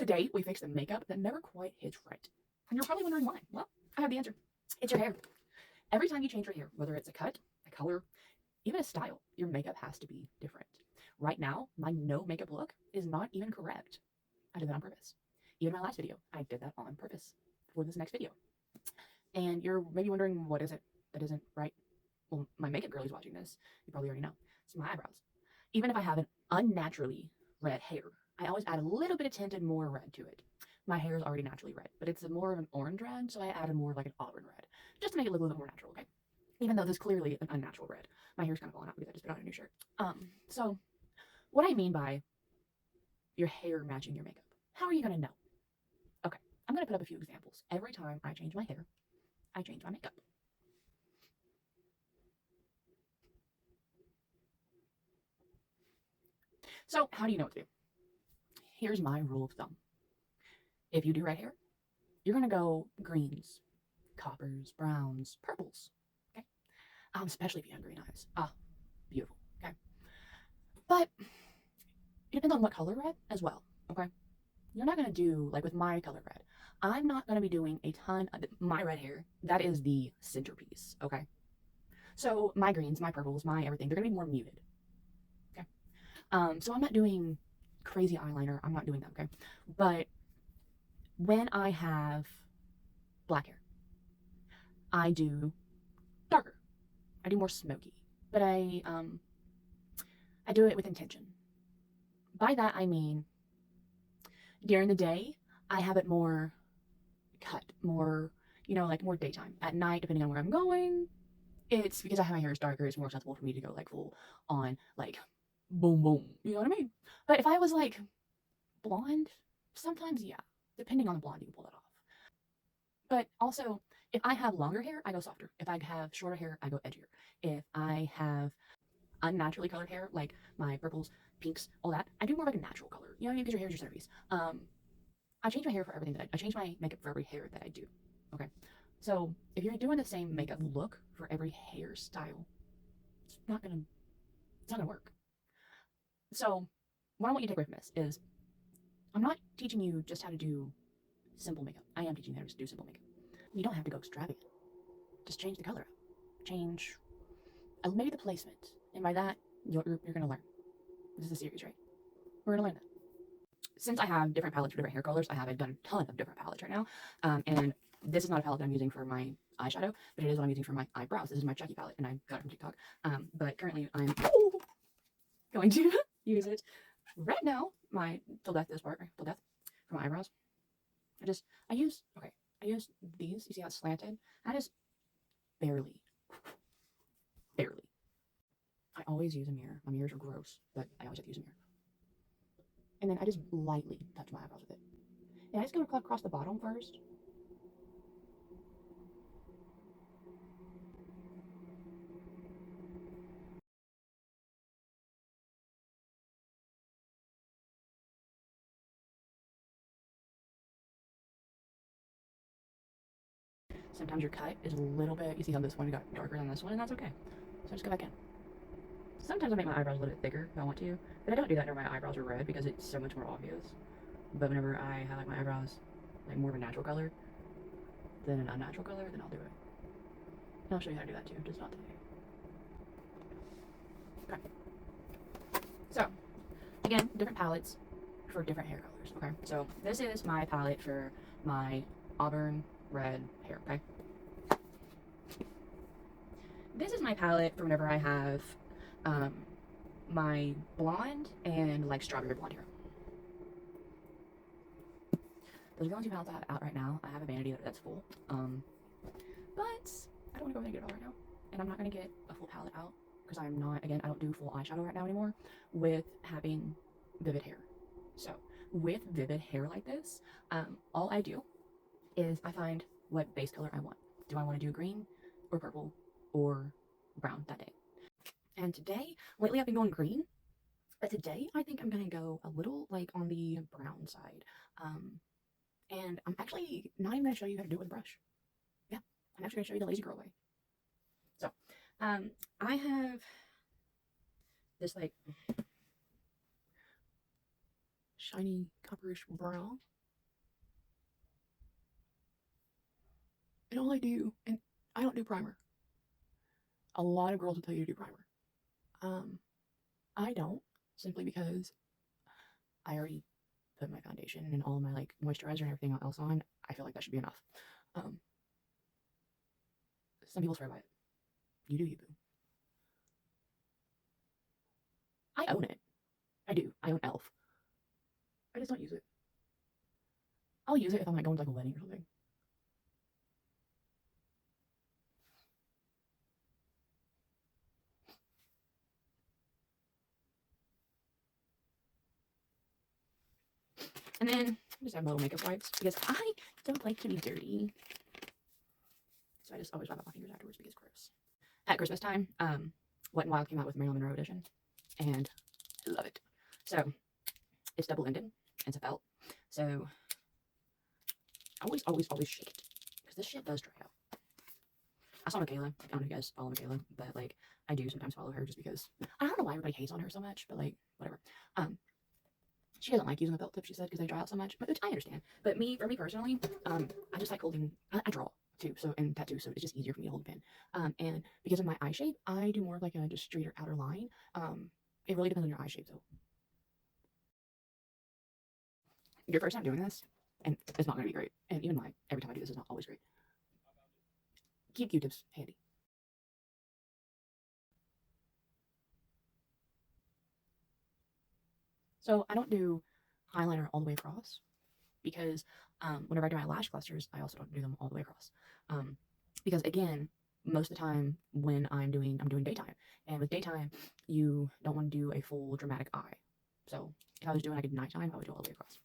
Today, we fix the makeup that never quite hits right. And you're probably wondering why. Well, I have the answer. It's your hair. Every time you change your hair, whether it's a cut, a color, even a style, your makeup has to be different. Right now, my no makeup look is not even correct. I did that on purpose. Even my last video, I did that on purpose for this next video. And you're maybe wondering, what is it that isn't right? Well, my makeup girl who's watching this, you probably already know. It's my eyebrows. Even if I have an unnaturally red hair, I always add a little bit of tinted more red to it. My hair is already naturally red, but it's more of an orange red, so I added more of like an auburn red, just to make it look a little bit more natural, okay? Even though this is clearly an unnatural red. My hair's kind of falling out because I just put on a new shirt. So what I mean by your hair matching your makeup, how are you gonna know? Okay, I'm gonna put up a few examples. Every time I change my hair, I change my makeup. So how do you know what to do? Here's my rule of thumb. If you do red hair, you're gonna go greens, coppers, browns, purples. Okay, especially if you have green eyes. Ah, beautiful. Okay, but it depends on what color red as well. Okay, you're not gonna do like with my color red. I'm not gonna be doing a ton of my red hair. That is the centerpiece. Okay, so my greens, my purples, my everything, they're gonna be more muted. Okay, so I'm not doing crazy eyeliner. I'm not doing that. Okay, but when I have black hair, I do darker. I do more smoky, but I do it with intention. By that I mean during the day I have it more cut, more like more daytime. At night, depending on where I'm going, it's because I have my hair is darker. It's more acceptable for me to go like full on like boom boom. You know what I mean? But if I was like blonde, sometimes yeah, depending on the blonde, you can pull that off. But also, if I have longer hair, I go softer. If I have shorter hair, I go edgier. If I have unnaturally colored hair, like my purples, pinks, all that, I do more like a natural color. You know what I mean? Because your hair is your centerpiece. I change my hair for everything that I change my makeup for every hair that I do. Okay. So if you're doing the same makeup look for every hairstyle, it's not gonna work. So what I want you to take away from this is I'm not teaching you just how to do simple makeup. I am teaching you how to do simple makeup. You don't have to go extravagant. Just change the color up. Change maybe the placement. And by that, you're gonna learn. This is a series, right? We're gonna learn that. Since I have different palettes for different hair colors, I've done a ton of different palettes right now. And this is not a palette that I'm using for my eyeshadow, but it is what I'm using for my eyebrows. This is my Chucky palette, and I got it from TikTok. But currently I'm going to use it right now. My till death, this part, right? Till death for my eyebrows. I use these. You see how it's slanted? That is barely. I always use a mirror. My mirrors are gross, but I always have to use a mirror. And then I just lightly touch my eyebrows with it. And I just go across the bottom first. Sometimes your cut is a little bit, you see how this one got darker than this one, and that's okay. So just go back in. Sometimes I make my eyebrows a little bit thicker if I want to, but I don't do that whenever my eyebrows are red because it's so much more obvious. But whenever I have like my eyebrows like more of a natural color than an unnatural color, then I'll do it. And I'll show you how to do that too, just not today. Okay. So, again, different palettes for different hair colors, okay? So this is my palette for my auburn red hair, okay? This is my palette for whenever I have my blonde and like strawberry blonde hair. Those are the only two palettes I have out right now. I have a vanity that's full, but I don't want to go ahead and get it all right now, and I'm not going to get a full palette out because I'm not, again, I don't do full eyeshadow right now anymore with having vivid hair. So with vivid hair like this, all I do is I find what base color I want. Do I want to do green or purple or brown that day? And today, lately I've been going green, but today I think I'm going to go a little like on the brown side. And I'm actually not even going to show you how to do it with a brush. Yeah, I'm actually going to show you the lazy girl way. So, I have this like shiny copperish brown. And all I do, and I don't do primer. A lot of girls will tell you to do primer. I don't, simply because I already put my foundation and all my like moisturizer and everything else on. I feel like that should be enough. Um, some people swear by it. You do you, boo. I own it. I do. I own e.l.f. I just don't use it. I'll use it if I'm like going to like a wedding or something. And then I just have my little makeup wipes because I don't like to be dirty. So I just always wipe out my fingers afterwards because it's gross. At Christmas time, Wet n Wild came out with Marilyn Monroe edition, and I love it. So it's double-ended. It's a felt. So always shake it because this shit does dry out. I saw Michaela. I don't know if you guys follow Michaela, but like I do sometimes follow her just because I don't know why everybody hates on her so much, but like whatever. She doesn't like using the felt tip, she said, because they dry out so much, which I understand. But for me personally, I just like holding. I draw too, so and tattoo, so it's just easier for me to hold a pen. And because of my eye shape, I do more of like a just straighter outer line. It really depends on your eye shape, though. Your first time doing this, and it's not going to be great. And even every time I do this is not always great. Keep Q-tips handy. So I don't do eyeliner all the way across because whenever I do my lash clusters, I also don't do them all the way across. Because again, most of the time when I'm doing daytime, and with daytime, you don't want to do a full dramatic eye. So if I was doing like a nighttime, I would do it all the way across.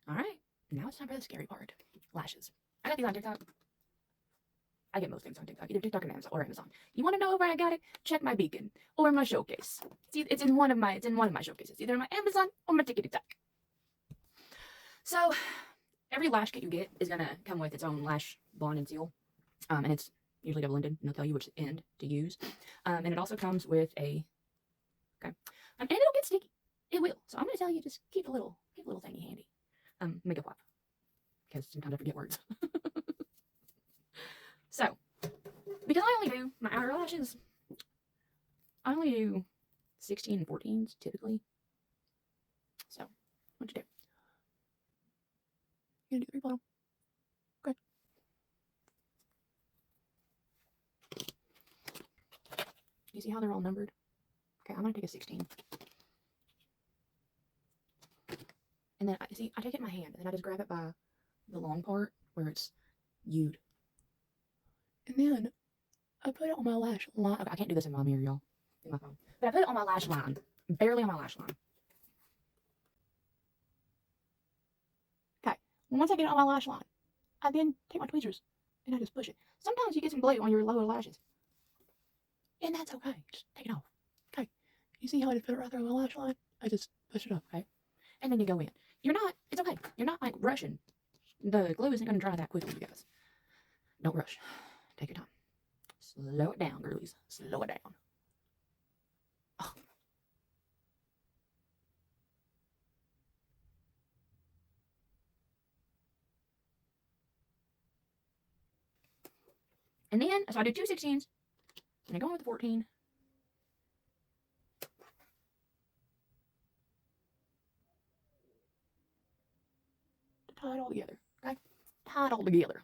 All right, now it's time for the scary part. Lashes. I got these on TikTok. I get most things on TikTok, either TikTok or Amazon. You want to know where I got it? Check my beacon or my showcase. See, it's in one of my showcases, either my Amazon or my TikTok. So every lash kit you get is gonna come with its own lash bond and seal, and it's usually double-ended, and they'll tell you which end to use. And it also comes with a and it'll get sticky. It will. So I'm gonna tell you, just keep a little thingy handy. Makeup wipe, because sometimes I forget words. So, because I only do my outer lashes, I only do 16 and 14s typically. So, what you do? You're gonna do 3 below. Okay. You see how they're all numbered? Okay, I'm gonna take a 16. And then, I take it in my hand, and then I just grab it by the long part where it's U'd. And then I put it on my lash line. Okay, I can't do this in my mirror, y'all. In my phone. But I put it on my lash line. Barely on my lash line. Okay. Once I get it on my lash line, I then take my tweezers and I just push it. Sometimes you get some glue on your lower lashes. And that's okay. Just take it off. Okay. You see how I just put it right there on my lash line? I just push it up, okay? And then you go in. It's okay. You're not like rushing. The glue isn't going to dry that quickly, you guys. Don't rush. Take your time. Slow it down, girlies. Slow it down. Oh. And then, so I do 2 16s. And I go on with the 14. To tie it all together. Okay? Tie it all together.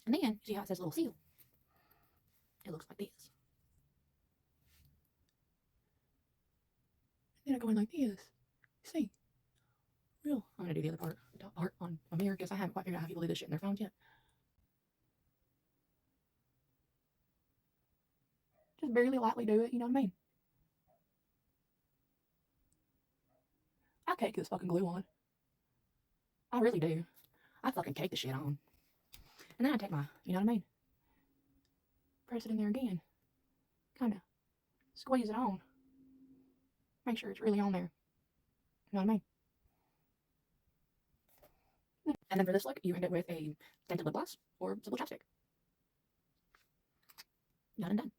And then, see how it says little seal? It looks like this. And then I go in like this. See? Real. I'm going to do the other part, the top part on my mirror, because I haven't quite figured out how people do this shit in their phones yet. Just barely lightly do it, you know what I mean? I cake this fucking glue on. I really do. I fucking cake the shit on. And then I take my, you know what I mean? Press it in there again. Kind of squeeze it on. Make sure it's really on there. You know what I mean? And then for this look, you end it with a tinted lip gloss or simple chapstick. Done and done.